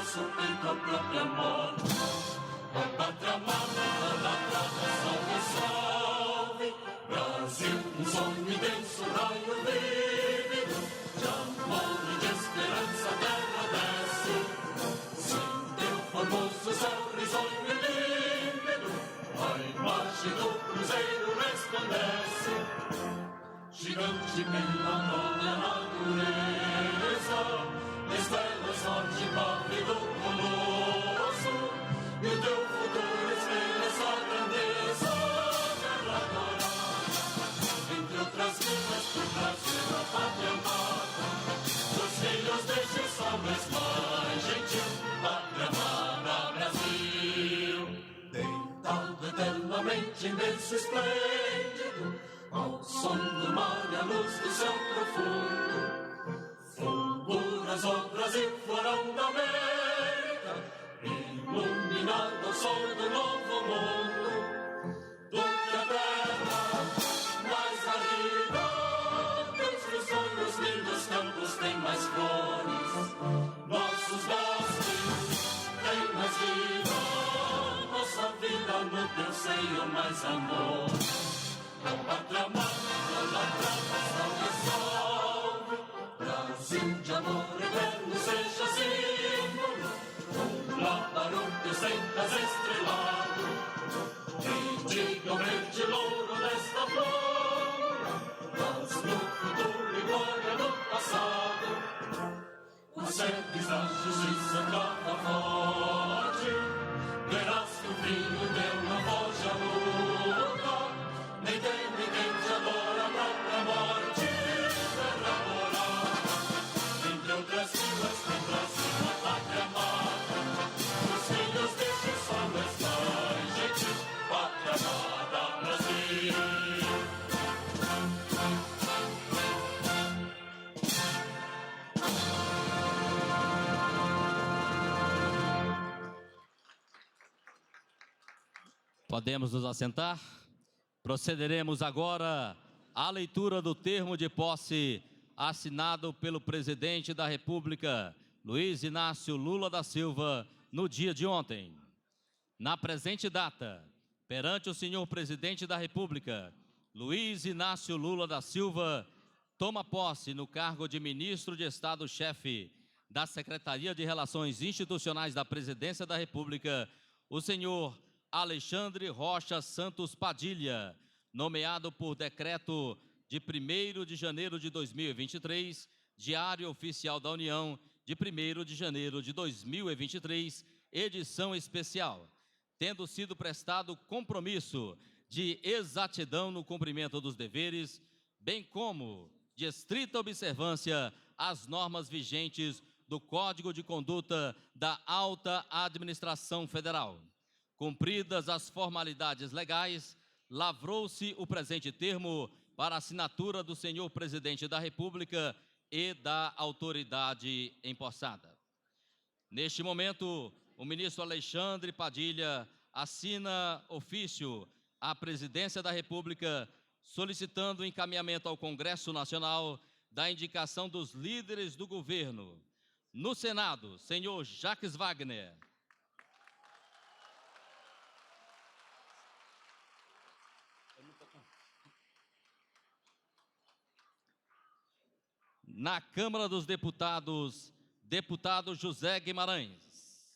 nosso peito a própria morte. A pátria amada, idolatrada, salve, salve. Brasil, um sonho imenso, raio vívido, de amor e de esperança, terra desce. Sem teu formoso céu risonho e límpido, a imagem do cruzeiro resplandece. Gigante pela própria natureza, estrela sorte pave do colosso, e o teu futuro espelha essa grandeza. Terra dourada, entre outras vidas, por Brasil a pátria amada, os filhos deste sol mais gentil, pátria amada Brasil. Deitado eternamente em berço esplêndido, ao som do mar e a luz do céu profundo, fulgura as obras e florão da América, iluminado ao sol do novo mundo. Do que a terra mais árida, os sonhos lindos campos têm mais flores, nossos bosques têm mais vida, nossa vida no teu seio mais amor. A pátria amada, idolatrada, salve, salve. Brasil de amor eterno seja símbolo, lá para o teu centas estrelado, e diga o verde louro desta flor, paz no futuro e glória no passado. Os serpes da justiça trata forte, verás que o filho teu não foge à luta. Nem tem ninguém te adora a própria morte. Terra morada, entre outras vilas, tem Brasil a pátria amada, os filhos deste sol mais gentil, pátria amada Brasil. Podemos nos assentar? Procederemos agora à leitura do termo de posse assinado pelo presidente da República, Luiz Inácio Lula da Silva, no dia de ontem. Na presente data, perante o senhor presidente da República, Luiz Inácio Lula da Silva, toma posse no cargo de ministro de Estado-chefe da Secretaria de Relações Institucionais da Presidência da República, o senhor Alexandre Rocha Santos Padilha, nomeado por decreto de 1º de janeiro de 2023, Diário Oficial da União, de 1º de janeiro de 2023, edição especial, tendo sido prestado compromisso de exatidão no cumprimento dos deveres, bem como de estrita observância às normas vigentes do Código de Conduta da Alta Administração Federal. Cumpridas as formalidades legais, lavrou-se o presente termo para assinatura do senhor presidente da República e da autoridade empossada. Neste momento, o ministro Alexandre Padilha assina ofício à presidência da República, solicitando o encaminhamento ao Congresso Nacional da indicação dos líderes do governo. No Senado, senhor Jacques Wagner. Na Câmara dos Deputados, deputado José Guimarães.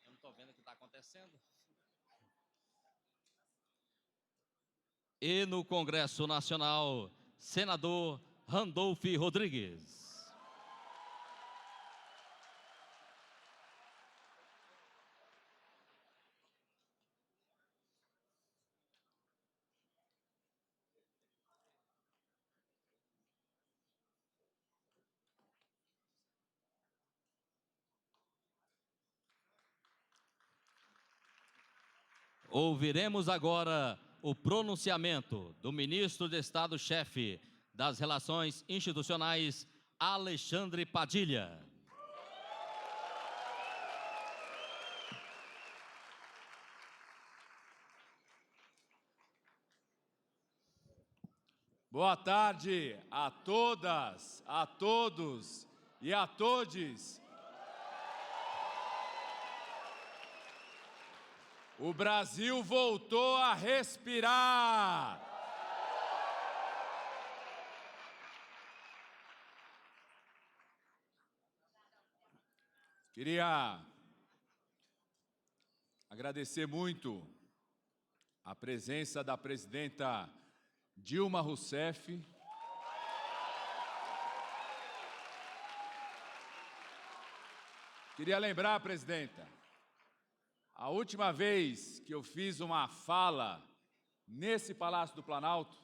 Eu não estou vendo o que está acontecendo. E no Congresso Nacional, senador Randolfo Rodrigues. Ouviremos agora o pronunciamento do ministro de Estado-chefe das Relações Institucionais, Alexandre Padilha. Boa tarde a todas, a todos e a todos. O Brasil voltou a respirar. Queria agradecer muito a presença da presidenta Dilma Rousseff. Queria lembrar, presidenta, a última vez que eu fiz uma fala nesse Palácio do Planalto,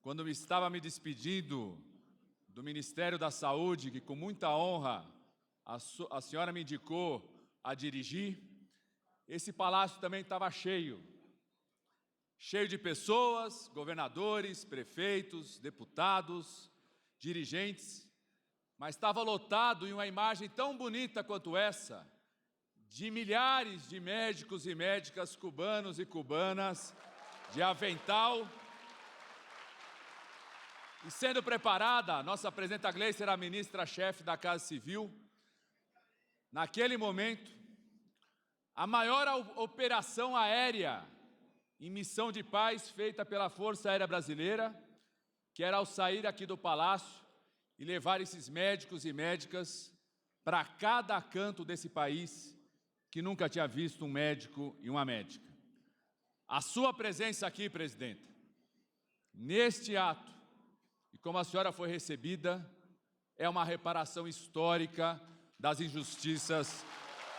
quando eu estava me despedindo do Ministério da Saúde, que com muita honra a senhora me indicou a dirigir, esse palácio também estava cheio de pessoas, governadores, prefeitos, deputados, dirigentes, mas estava lotado em uma imagem tão bonita quanto essa, de milhares de médicos e médicas cubanos e cubanas, de avental. E sendo preparada, a nossa presidenta Gleice era a ministra-chefe da Casa Civil. Naquele momento, a maior operação aérea em missão de paz feita pela Força Aérea Brasileira, que era ao sair aqui do Palácio e levar esses médicos e médicas para cada canto desse país, que nunca tinha visto um médico e uma médica. A sua presença aqui, presidenta, neste ato, e como a senhora foi recebida, é uma reparação histórica das injustiças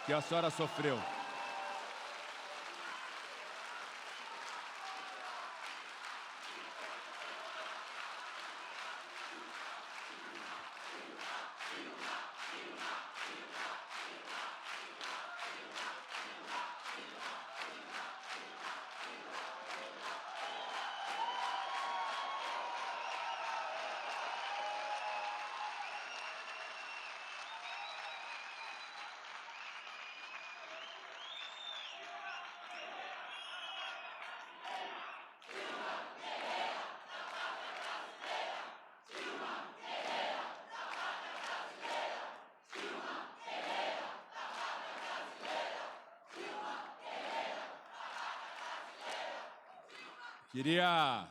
que a senhora sofreu. Queria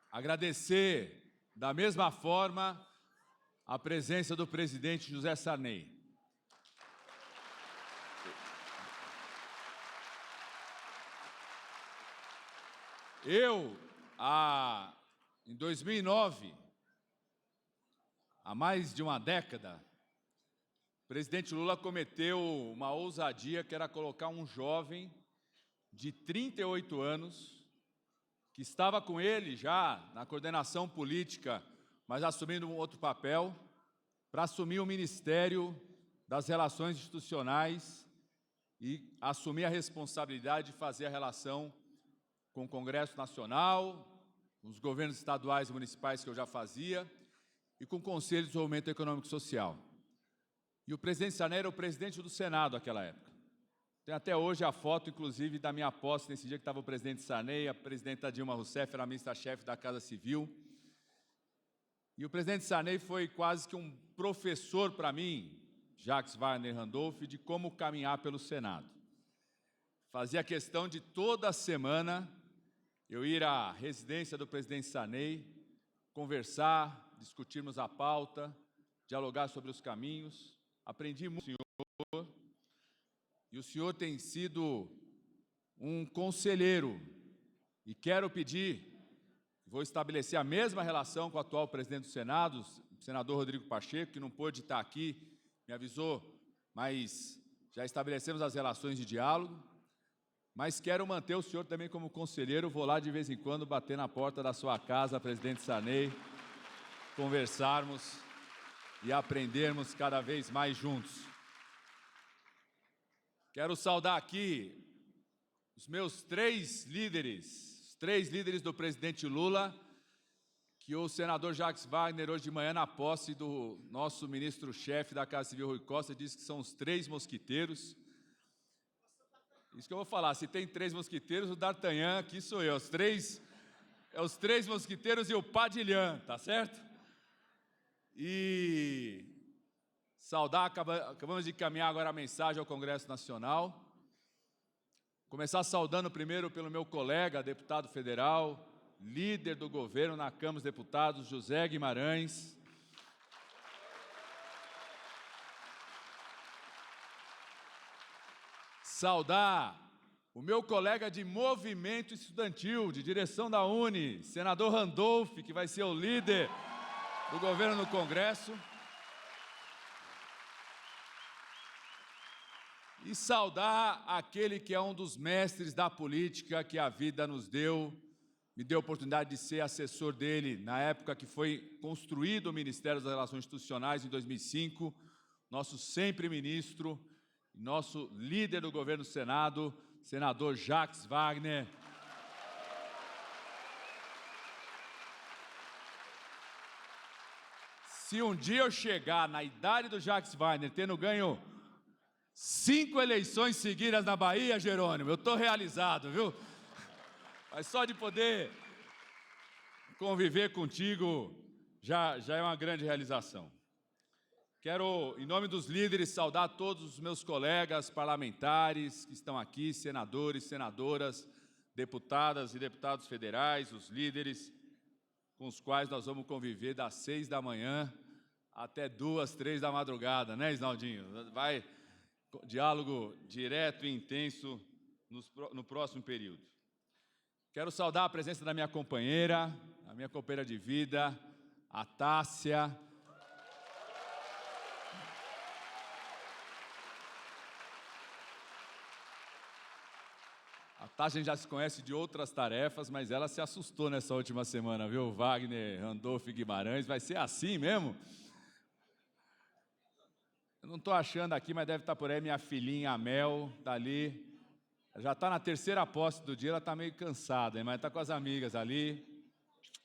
agradecer, da mesma forma, a presença do presidente José Sarney. Em 2009, há mais de uma década, o presidente Lula cometeu uma ousadia que era colocar um jovem de 38 anos, que estava com ele já na coordenação política, mas assumindo um outro papel, para assumir o Ministério das Relações Institucionais e assumir a responsabilidade de fazer a relação com o Congresso Nacional, com os governos estaduais e municipais que eu já fazia, e com o Conselho de Desenvolvimento Econômico e Social. E o presidente Sarney era o presidente do Senado naquela época. Tem até hoje a foto, inclusive, da minha posse nesse dia que estava o presidente Sarney, a presidenta Dilma Rousseff era a ministra-chefe da Casa Civil. E o presidente Sarney foi quase que um professor para mim, Jacques Wagner Randolph, de como caminhar pelo Senado. Fazia questão de toda semana eu ir à residência do presidente Sarney, conversar, discutirmos a pauta, dialogar sobre os caminhos. Aprendi muito, senhor. E o senhor tem sido um conselheiro. E quero pedir, vou estabelecer a mesma relação com o atual presidente do Senado, o senador Rodrigo Pacheco, que não pôde estar aqui, me avisou, mas já estabelecemos as relações de diálogo. Mas quero manter o senhor também como conselheiro, vou lá de vez em quando bater na porta da sua casa, presidente Sarney, conversarmos e aprendermos cada vez mais juntos. Quero saudar aqui os meus três líderes do presidente Lula, que o senador Jacques Wagner, hoje de manhã, na posse do nosso ministro-chefe da Casa Civil, Rui Costa, disse que são os 3 mosquiteiros. Isso que eu vou falar, se tem 3 mosquiteiros, o D'Artagnan aqui sou eu, os três mosquiteiros e o Padilhã, tá certo? E acabamos de encaminhar agora a mensagem ao Congresso Nacional. Começar saudando primeiro pelo meu colega, deputado federal, líder do governo na Câmara dos Deputados, José Guimarães. Saudar o meu colega de movimento estudantil, de direção da UNE, senador Randolph, que vai ser o líder do governo no Congresso. E saudar aquele que é um dos mestres da política que a vida nos deu, me deu a oportunidade de ser assessor dele na época que foi construído o Ministério das Relações Institucionais, em 2005, nosso sempre ministro, nosso líder do governo do Senado, senador Jacques Wagner. Se um dia eu chegar na idade do Jacques Wagner, tendo ganho 5 eleições seguidas na Bahia, Jerônimo, eu estou realizado, viu? Mas só de poder conviver contigo já é uma grande realização. Quero, em nome dos líderes, saudar todos os meus colegas parlamentares que estão aqui, senadores, senadoras, deputadas e deputados federais, os líderes com os quais nós vamos conviver das 6 da manhã até 2, 3 da madrugada, né, Isnaldinho? Vai diálogo direto e intenso no próximo período. Quero saudar a presença da minha companheira, a minha companheira de vida, a Tássia. A Tássia a gente já se conhece de outras tarefas, mas ela se assustou nessa última semana, viu? Wagner, Randolph Guimarães, vai ser assim mesmo? Eu não estou achando aqui, mas deve estar por aí minha filhinha, a Mel, está ali. Já está na terceira posse do dia, ela está meio cansada, hein? Mas está com as amigas ali.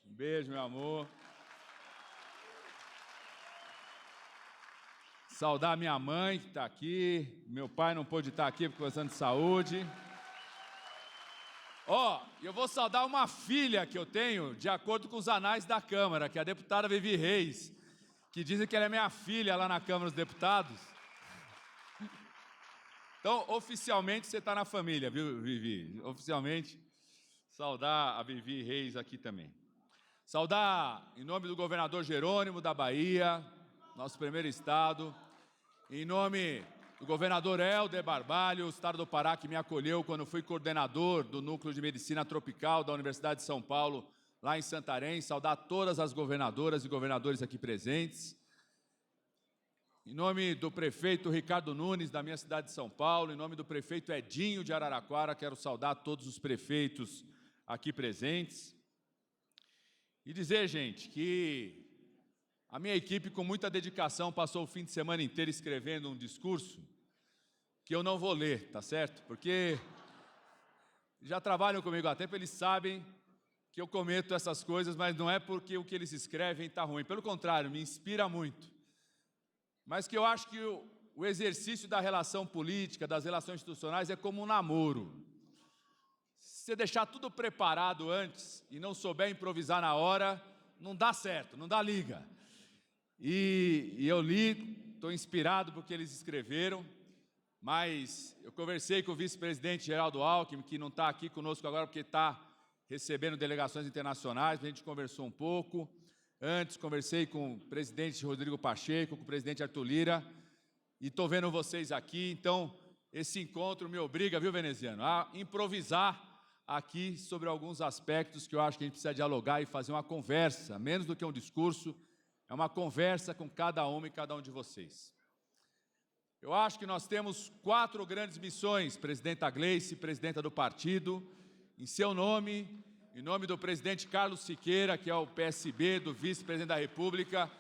Um beijo, meu amor. Saudar minha mãe, que está aqui. Meu pai não pôde estar aqui por questão de saúde. Eu vou saudar uma filha que eu tenho, de acordo com os anais da Câmara, que é a deputada Vivi Reis, que dizem que ela é minha filha lá na Câmara dos Deputados. Então, oficialmente, você está na família, viu, Vivi? Oficialmente, saudar a Vivi Reis aqui também. Saudar, em nome do governador Jerônimo, da Bahia, nosso primeiro estado, em nome do governador Helder Barbalho, o estado do Pará, que me acolheu quando fui coordenador do Núcleo de Medicina Tropical da Universidade de São Paulo, lá em Santarém. Saudar todas as governadoras e governadores aqui presentes. Em nome do prefeito Ricardo Nunes, da minha cidade de São Paulo, em nome do prefeito Edinho de Araraquara, quero saudar todos os prefeitos aqui presentes. E dizer, gente, que a minha equipe, com muita dedicação, passou o fim de semana inteiro escrevendo um discurso que eu não vou ler, tá certo? Porque já trabalham comigo há tempo, eles sabem que eu cometo essas coisas, mas não é porque o que eles escrevem está ruim. Pelo contrário, me inspira muito. Mas que eu acho que o exercício da relação política, das relações institucionais, é como um namoro. Se você deixar tudo preparado antes e não souber improvisar na hora, não dá certo, não dá liga. E eu li, estou inspirado porque eles escreveram, mas eu conversei com o vice-presidente Geraldo Alckmin, que não está aqui conosco agora porque está recebendo delegações internacionais, a gente conversou um pouco. Antes, conversei com o presidente Rodrigo Pacheco, com o presidente Arthur Lira, e estou vendo vocês aqui, então esse encontro me obriga, viu, veneziano, a improvisar aqui sobre alguns aspectos que eu acho que a gente precisa dialogar e fazer uma conversa, menos do que um discurso, é uma conversa com cada uma e cada um de vocês. Eu acho que nós temos 4 grandes missões, presidenta Gleice, presidenta do partido, em seu nome, em nome do presidente Carlos Siqueira, que é o PSB, do vice-presidente da República,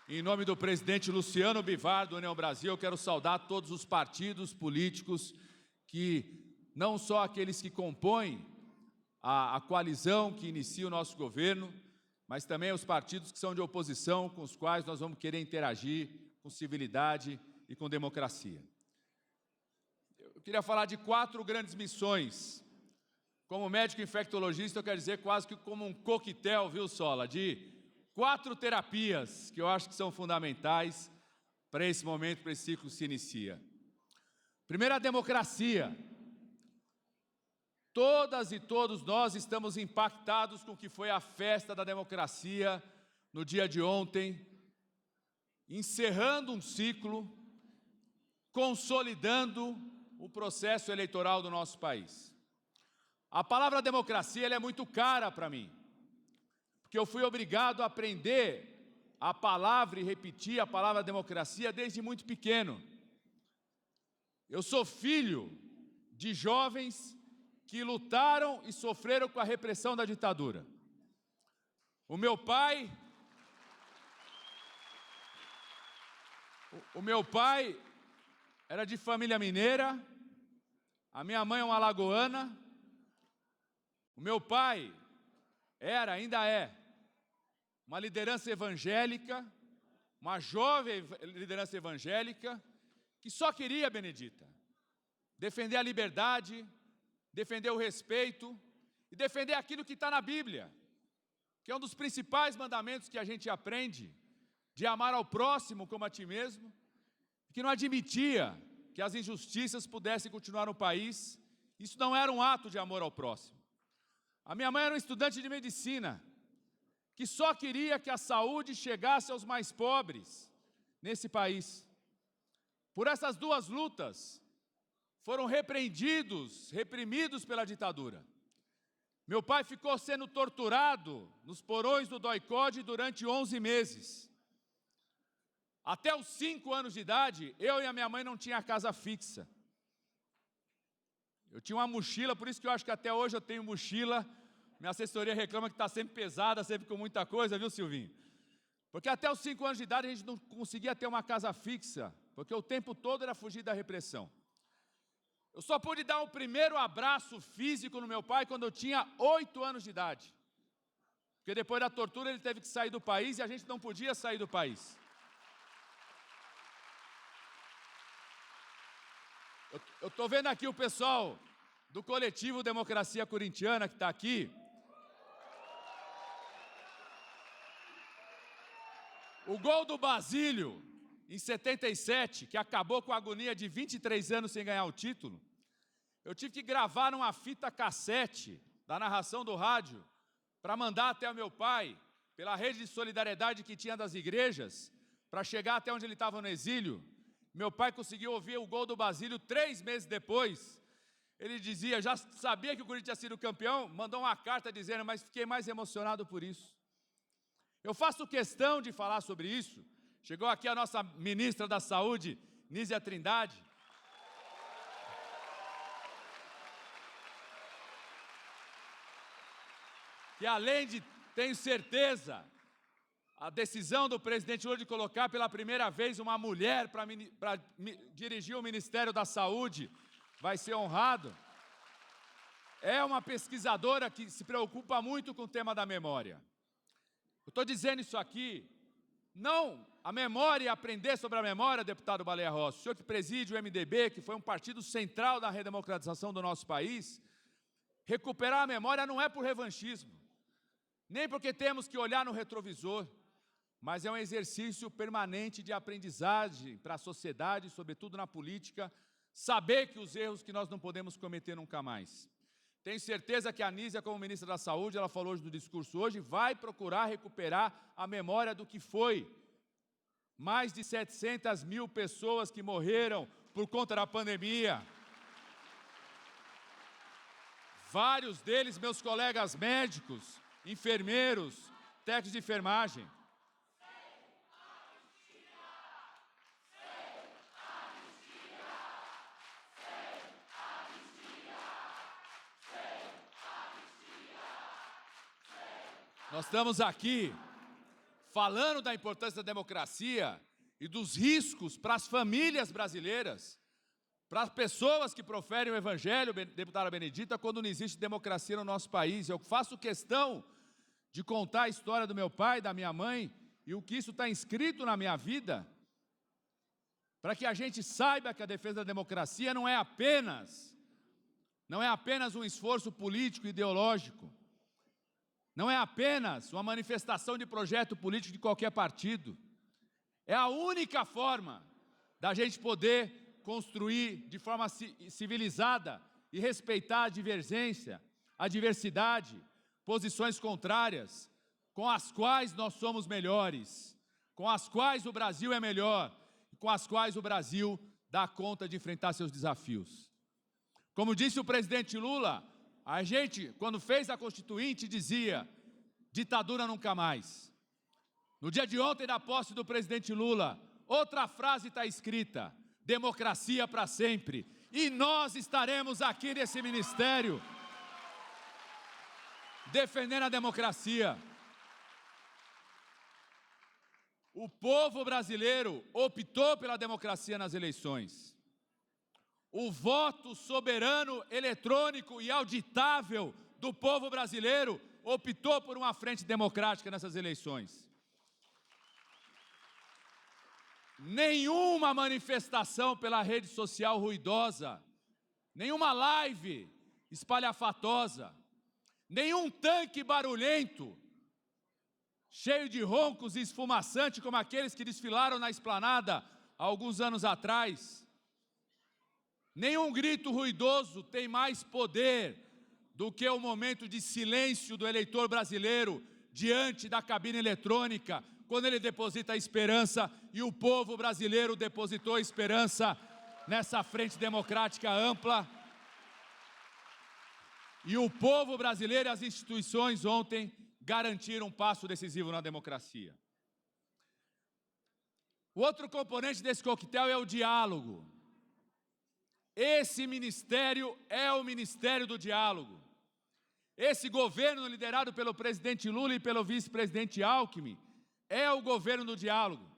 em nome do presidente Luciano Bivar, do União Brasil, eu quero saudar todos os partidos políticos que, não só aqueles que compõem a coalizão que inicia o nosso governo, mas também os partidos que são de oposição, com os quais nós vamos querer interagir com civilidade e com democracia. Eu queria falar de 4 grandes missões. Como médico infectologista, eu quero dizer quase que como um coquetel, viu, Sola, de 4 terapias que eu acho que são fundamentais para esse momento, para esse ciclo que se inicia. Primeiro, a democracia. Todas e todos nós estamos impactados com o que foi a festa da democracia no dia de ontem, encerrando um ciclo, consolidando o processo eleitoral do nosso país. A palavra democracia ela é muito cara para mim, porque eu fui obrigado a aprender a palavra e repetir a palavra democracia desde muito pequeno. Eu sou filho de jovens que lutaram e sofreram com a repressão da ditadura. O meu pai era de família mineira, a minha mãe é uma alagoana. O meu pai ainda é, uma liderança evangélica, uma jovem liderança evangélica, que só queria, Benedita, defender a liberdade, defender o respeito e defender aquilo que está na Bíblia, que é um dos principais mandamentos que a gente aprende, de amar ao próximo como a ti mesmo, que não admitia que as injustiças pudessem continuar no país. Isso não era um ato de amor ao próximo. A minha mãe era uma estudante de medicina, que só queria que a saúde chegasse aos mais pobres nesse país. Por essas duas lutas, foram reprimidos pela ditadura. Meu pai ficou sendo torturado nos porões do DOI-CODE durante 11 meses. Até os 5 anos de idade, eu e a minha mãe não tínhamos casa fixa. Eu tinha uma mochila, por isso que eu acho que até hoje eu tenho mochila. Minha assessoria reclama que está sempre pesada, sempre com muita coisa, viu, Silvinho? Porque até os 5 anos de idade a gente não conseguia ter uma casa fixa, porque o tempo todo era fugir da repressão. Eu só pude dar um primeiro abraço físico no meu pai quando eu tinha 8 anos de idade. Porque depois da tortura ele teve que sair do país e a gente não podia sair do país. Eu estou vendo aqui o pessoal do coletivo Democracia Corintiana que está aqui. O gol do Basílio, em 77, que acabou com a agonia de 23 anos sem ganhar o título, eu tive que gravar numa fita cassete da narração do rádio para mandar até o meu pai, pela rede de solidariedade que tinha das igrejas, para chegar até onde ele estava no exílio. Meu pai conseguiu ouvir o gol do Basílio 3 meses depois. Ele dizia, já sabia que o Corinthians tinha sido campeão, mandou uma carta dizendo, mas fiquei mais emocionado por isso. Eu faço questão de falar sobre isso. Chegou aqui a nossa ministra da Saúde, Nízia Trindade. Que além de, tenho certeza, a decisão do presidente Lula de colocar pela primeira vez uma mulher para dirigir o Ministério da Saúde, vai ser honrado. É uma pesquisadora que se preocupa muito com o tema da memória. Eu estou dizendo isso aqui, não a memória e aprender sobre a memória, deputado Baleia Rossi. O senhor que preside o MDB, que foi um partido central da redemocratização do nosso país, recuperar a memória não é por revanchismo, nem porque temos que olhar no retrovisor, mas é um exercício permanente de aprendizagem para a sociedade, sobretudo na política, saber que os erros que nós não podemos cometer nunca mais. Tenho certeza que a Nízia, como ministra da Saúde, ela falou hoje no discurso hoje, vai procurar recuperar a memória do que foi. Mais de 700 mil pessoas que morreram por conta da pandemia. Vários deles, meus colegas médicos, enfermeiros, técnicos de enfermagem. Nós estamos aqui falando da importância da democracia e dos riscos para as famílias brasileiras, para as pessoas que proferem o evangelho, deputada Benedita, quando não existe democracia no nosso país. Eu faço questão de contar a história do meu pai, da minha mãe, e o que isso está inscrito na minha vida, para que a gente saiba que a defesa da democracia não é apenas um esforço político e ideológico, não é apenas uma manifestação de projeto político de qualquer partido, É a única forma da gente poder construir de forma civilizada e respeitar a divergência, a diversidade, posições contrárias, com as quais nós somos melhores, com as quais o Brasil é melhor, com as quais o Brasil dá conta de enfrentar seus desafios. Como disse o presidente Lula, a gente, quando fez a Constituinte, dizia: ditadura nunca mais. No dia de ontem, da posse do presidente Lula, outra frase está escrita: democracia para sempre. E nós estaremos aqui nesse ministério defendendo a democracia. O povo brasileiro optou pela democracia nas eleições. O voto soberano, eletrônico e auditável do povo brasileiro optou por uma frente democrática nessas eleições. Nenhuma manifestação pela rede social ruidosa, nenhuma live espalhafatosa, nenhum tanque barulhento, cheio de roncos e esfumaçante como aqueles que desfilaram na esplanada há alguns anos atrás. Nenhum grito ruidoso tem mais poder do que o momento de silêncio do eleitor brasileiro diante da cabine eletrônica, quando ele deposita a esperança, e o povo brasileiro depositou a esperança nessa frente democrática ampla. E o povo brasileiro e as instituições ontem garantiram um passo decisivo na democracia. O outro componente desse coquetel é o diálogo. Esse ministério é o ministério do diálogo. Esse governo, liderado pelo presidente Lula e pelo vice-presidente Alckmin, é o governo do diálogo.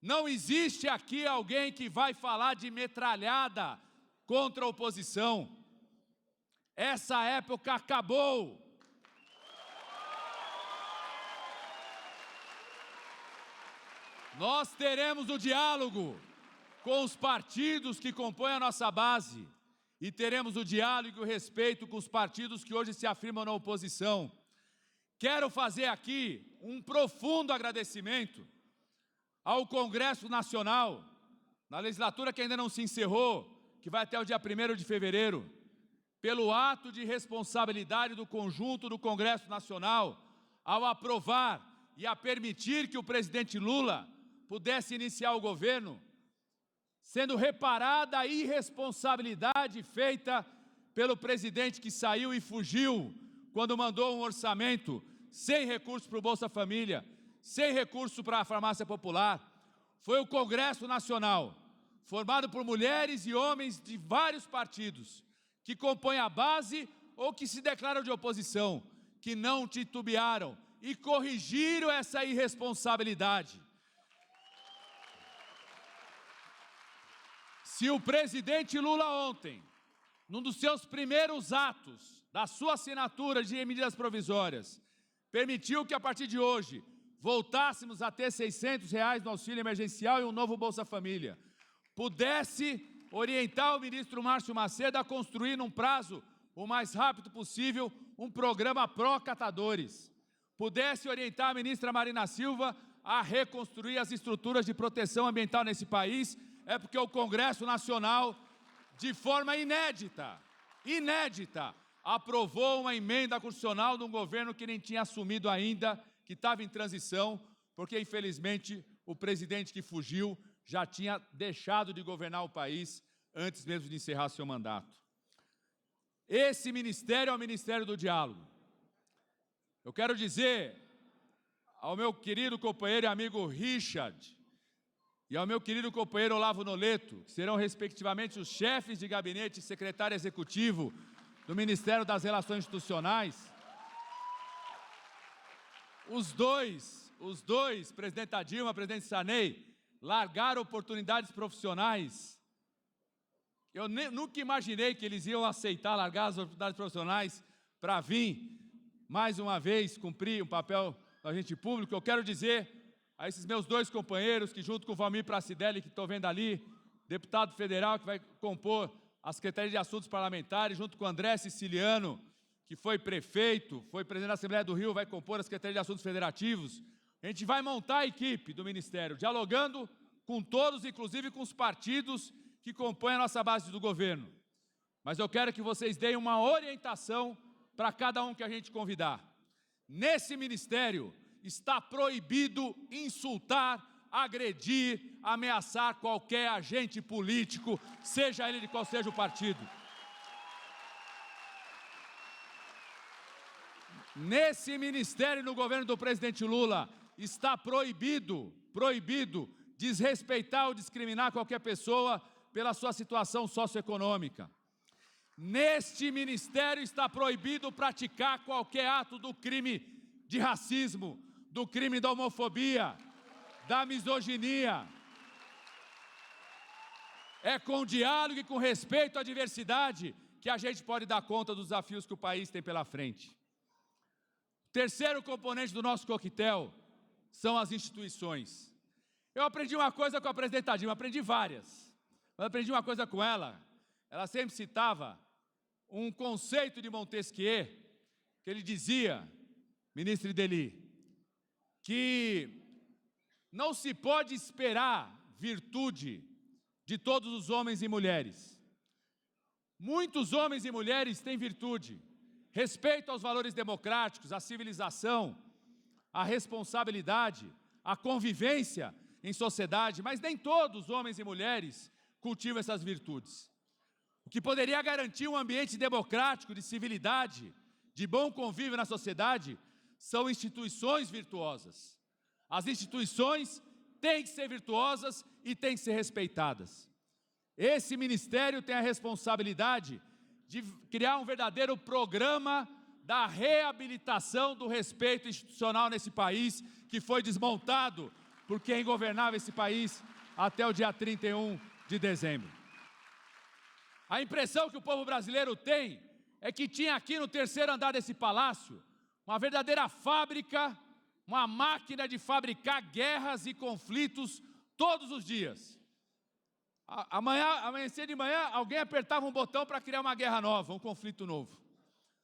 Não existe aqui alguém que vai falar de metralhada contra a oposição. Essa época acabou. Nós teremos o diálogo com os partidos que compõem a nossa base e teremos o diálogo e o respeito com os partidos que hoje se afirmam na oposição. Quero fazer aqui um profundo agradecimento ao Congresso Nacional, na legislatura que ainda não se encerrou, que vai até o dia 1º de fevereiro, pelo ato de responsabilidade do conjunto do Congresso Nacional, ao aprovar e a permitir que o presidente Lula pudesse iniciar o governo, sendo reparada a irresponsabilidade feita pelo presidente que saiu e fugiu quando mandou um orçamento sem recurso para o Bolsa Família, sem recurso para a farmácia popular. Foi o Congresso Nacional, formado por mulheres e homens de vários partidos, que compõem a base ou que se declaram de oposição, que não titubearam e corrigiram essa irresponsabilidade. Se o presidente Lula ontem, num dos seus primeiros atos, da sua assinatura de medidas provisórias, permitiu que a partir de hoje voltássemos a ter R$600 no auxílio emergencial e um novo Bolsa Família, pudesse orientar o ministro Márcio Macedo a construir num prazo o mais rápido possível um programa pró-catadores, pudesse orientar a ministra Marina Silva a reconstruir as estruturas de proteção ambiental nesse país, é porque o Congresso Nacional, de forma inédita, aprovou uma emenda constitucional de um governo que nem tinha assumido ainda, que estava em transição, porque, infelizmente, o presidente que fugiu já tinha deixado de governar o país antes mesmo de encerrar seu mandato. Esse ministério é o Ministério do Diálogo. Eu quero dizer ao meu querido companheiro e amigo Richard e ao meu querido companheiro Olavo Noleto, que serão respectivamente os chefes de gabinete e secretário executivo do Ministério das Relações Institucionais, os dois, presidenta Dilma, presidente Sarney, largaram oportunidades profissionais. Eu nunca imaginei que eles iam aceitar largar as oportunidades profissionais para vir, mais uma vez, cumprir um papel do agente público. Eu quero dizer a esses meus dois companheiros, que junto com o Valmir Pracidelli, que estou vendo ali, deputado federal, que vai compor a Secretaria de Assuntos Parlamentares, junto com o André Siciliano, que foi prefeito, foi presidente da Assembleia do Rio, vai compor a Secretaria de Assuntos Federativos, A gente vai montar a equipe do Ministério, dialogando com todos, inclusive com os partidos que compõem a nossa base do governo. Mas eu quero que vocês deem uma orientação para cada um que a gente convidar. Nesse ministério está proibido insultar, agredir, ameaçar qualquer agente político, seja ele de qual seja o partido. Nesse ministério no governo do presidente Lula está proibido desrespeitar ou discriminar qualquer pessoa pela sua situação socioeconômica. Neste ministério está proibido praticar qualquer ato do crime de racismo, do crime da homofobia, da misoginia. É com diálogo e com respeito à diversidade que a gente pode dar conta dos desafios que o país tem pela frente. O terceiro componente do nosso coquetel são as instituições. Eu aprendi uma coisa com a presidenta Dilma, aprendi várias. Mas aprendi uma coisa com ela. Ela sempre citava um conceito de Montesquieu, que ele dizia, ministro Ideli, que não se pode esperar virtude de todos os homens e mulheres. Muitos homens e mulheres têm virtude, respeito aos valores democráticos, à civilização, à responsabilidade, à convivência em sociedade, mas nem todos os homens e mulheres cultivam essas virtudes. O que poderia garantir um ambiente democrático, de civilidade, de bom convívio na sociedade, são instituições virtuosas. As instituições têm que ser virtuosas e têm que ser respeitadas. Esse ministério tem a responsabilidade de criar um verdadeiro programa da reabilitação do respeito institucional nesse país, que foi desmontado por quem governava esse país até o dia 31 de dezembro. A impressão que o povo brasileiro tem é que tinha aqui no terceiro andar desse palácio uma verdadeira fábrica, uma máquina de fabricar guerras e conflitos todos os dias. Amanhecer de manhã, alguém apertava um botão para criar uma guerra nova, um conflito novo.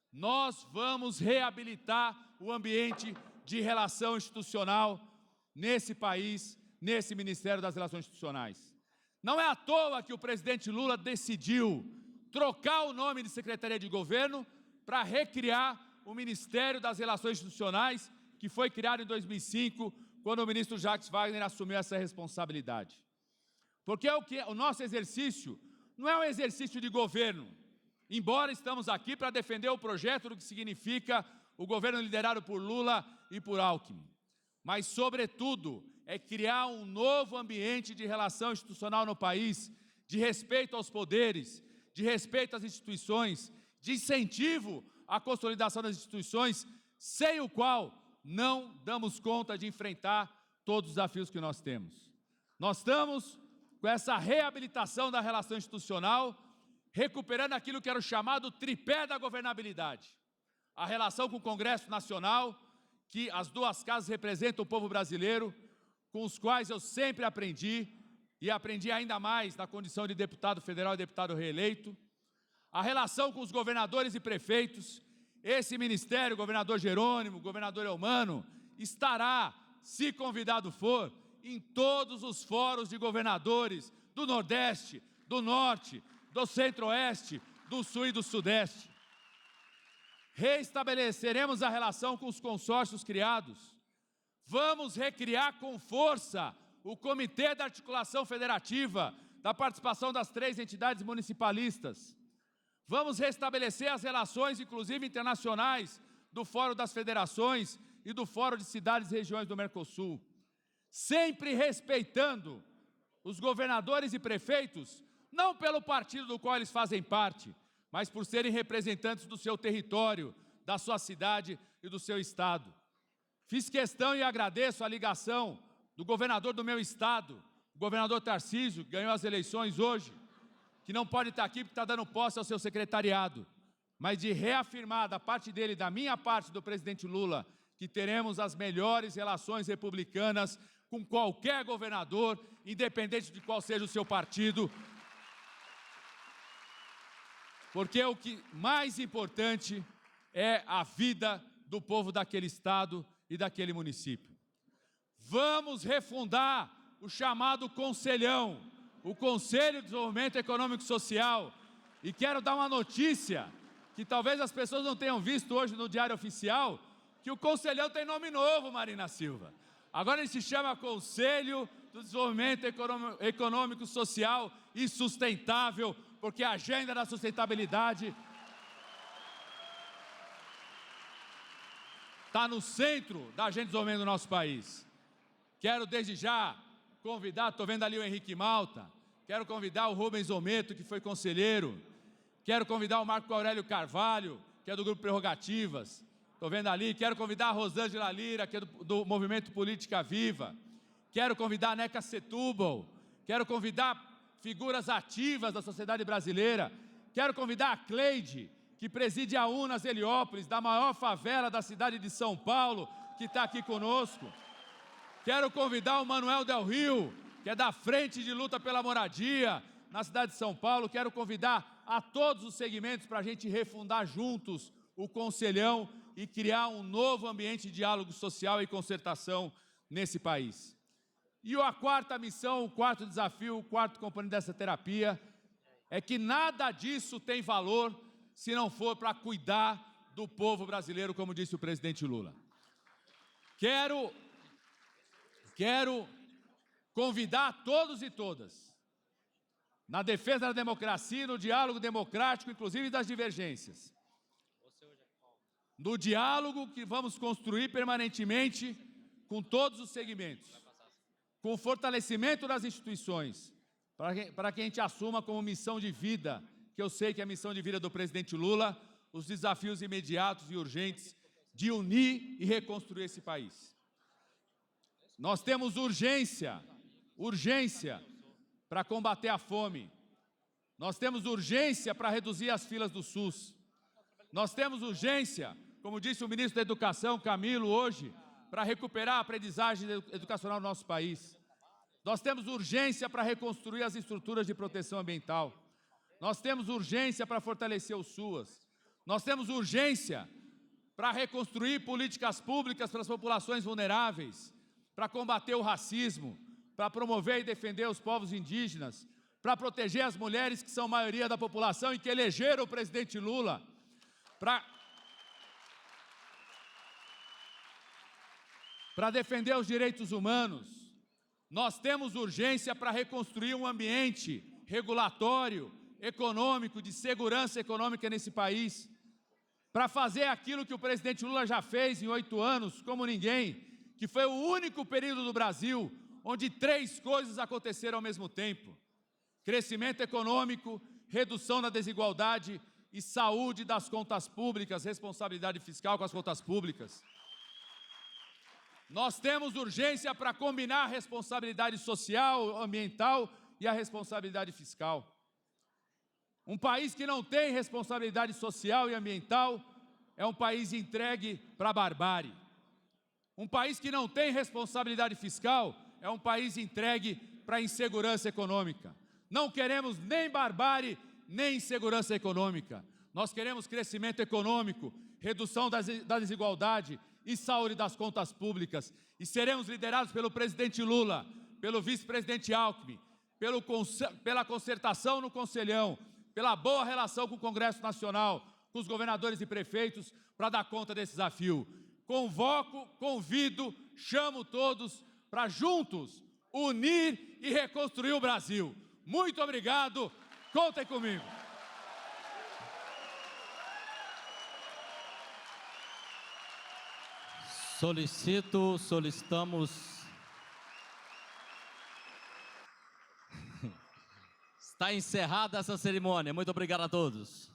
Nós vamos reabilitar o ambiente de relação institucional nesse país, nesse Ministério das Relações Institucionais. Não é à toa que o presidente Lula decidiu trocar o nome de Secretaria de Governo para recriar o Ministério das Relações Institucionais, que foi criado em 2005, quando o ministro Jacques Wagner assumiu essa responsabilidade. Porque o nosso exercício não é um exercício de governo, embora estamos aqui para defender o projeto do que significa o governo liderado por Lula e por Alckmin, mas, sobretudo, é criar um novo ambiente de relação institucional no país, de respeito aos poderes, de respeito às instituições, de incentivo à consolidação das instituições, sem o qual não damos conta de enfrentar todos os desafios que nós temos. Nós estamos com essa reabilitação da relação institucional, recuperando aquilo que era o chamado tripé da governabilidade. A relação com o Congresso Nacional, que as duas casas representam o povo brasileiro, com os quais eu sempre aprendi, e aprendi ainda mais na condição de deputado federal e deputado reeleito. A relação com os governadores e prefeitos. Esse ministério, governador Jerônimo, governador Eumano, estará, se convidado for, em todos os fóruns de governadores do Nordeste, do Norte, do Centro-Oeste, do Sul e do Sudeste. Reestabeleceremos a relação com os consórcios criados. Vamos recriar com força o Comitê da Articulação Federativa, da participação das 3 entidades municipalistas. Vamos restabelecer as relações, inclusive internacionais, do Fórum das Federações e do Fórum de Cidades e Regiões do Mercosul, sempre respeitando os governadores e prefeitos, não pelo partido do qual eles fazem parte, mas por serem representantes do seu território, da sua cidade e do seu estado. Fiz questão e agradeço a ligação do governador do meu estado, o governador Tarcísio, que ganhou as eleições hoje, que não pode estar aqui porque está dando posse ao seu secretariado, mas de reafirmar da parte dele, da minha parte, do presidente Lula, que teremos as melhores relações republicanas com qualquer governador, independente de qual seja o seu partido, porque o que mais importante é a vida do povo daquele estado e daquele município. Vamos refundar o chamado Conselhão, o Conselho de Desenvolvimento Econômico e Social. E quero dar uma notícia que talvez as pessoas não tenham visto hoje no Diário Oficial, que o Conselhão tem nome novo, Marina Silva. Agora ele se chama Conselho do Desenvolvimento Econômico, Social e Sustentável, porque a agenda da sustentabilidade está no centro da agenda de desenvolvimento do nosso país. Quero desde já convidar, estou vendo ali o Henrique Malta, quero convidar o Rubens Ometo, que foi conselheiro, quero convidar o Marco Aurélio Carvalho, que é do Grupo Prerrogativas, estou vendo ali, quero convidar a Rosângela Lira, que é do Movimento Política Viva, quero convidar a Neca Setúbal, quero convidar figuras ativas da sociedade brasileira, quero convidar a Cleide, que preside a UNAS Heliópolis, da maior favela da cidade de São Paulo, que está aqui conosco. Quero convidar o Manuel Del Rio, que é da Frente de Luta pela Moradia, na cidade de São Paulo. Quero convidar a todos os segmentos para a gente refundar juntos o Conselhão e criar um novo ambiente de diálogo social e concertação nesse país. E a quarta missão, o quarto desafio, o quarto componente dessa terapia é que nada disso tem valor se não for para cuidar do povo brasileiro, como disse o presidente Lula. Quero convidar todos e todas, na defesa da democracia, no diálogo democrático, inclusive das divergências, no diálogo que vamos construir permanentemente com todos os segmentos, com o fortalecimento das instituições, para que a gente assuma como missão de vida, que eu sei que é a missão de vida do presidente Lula, os desafios imediatos e urgentes de unir e reconstruir esse país. Nós temos urgência para combater a fome. Nós temos urgência para reduzir as filas do SUS. Nós temos urgência, como disse o ministro da Educação, Camilo, hoje, para recuperar a aprendizagem educacional no nosso país. Nós temos urgência para reconstruir as estruturas de proteção ambiental. Nós temos urgência para fortalecer o SUAS. Nós temos urgência para reconstruir políticas públicas para as populações vulneráveis, para combater o racismo, para promover e defender os povos indígenas, para proteger as mulheres que são maioria da população e que elegeram o presidente Lula, para defender os direitos humanos. Nós temos urgência para reconstruir um ambiente regulatório, econômico, de segurança econômica nesse país, para fazer aquilo que o presidente Lula já fez em 8 anos, como ninguém, que foi o único período do Brasil onde 3 coisas aconteceram ao mesmo tempo: crescimento econômico, redução da desigualdade e saúde das contas públicas, responsabilidade fiscal com as contas públicas. Nós temos urgência para combinar a responsabilidade social, ambiental e a responsabilidade fiscal. Um país que não tem responsabilidade social e ambiental é um país entregue para a barbárie. Um país que não tem responsabilidade fiscal é um país entregue para a insegurança econômica. Não queremos nem barbárie, nem insegurança econômica. Nós queremos crescimento econômico, redução da desigualdade e saúde das contas públicas. E seremos liderados pelo presidente Lula, pelo vice-presidente Alckmin, pela concertação no Conselhão, pela boa relação com o Congresso Nacional, com os governadores e prefeitos, para dar conta desse desafio. Convoco, convido, chamo todos para juntos unir e reconstruir o Brasil. Muito obrigado, contem comigo. Solicitamos. Está encerrada essa cerimônia. Muito obrigado a todos.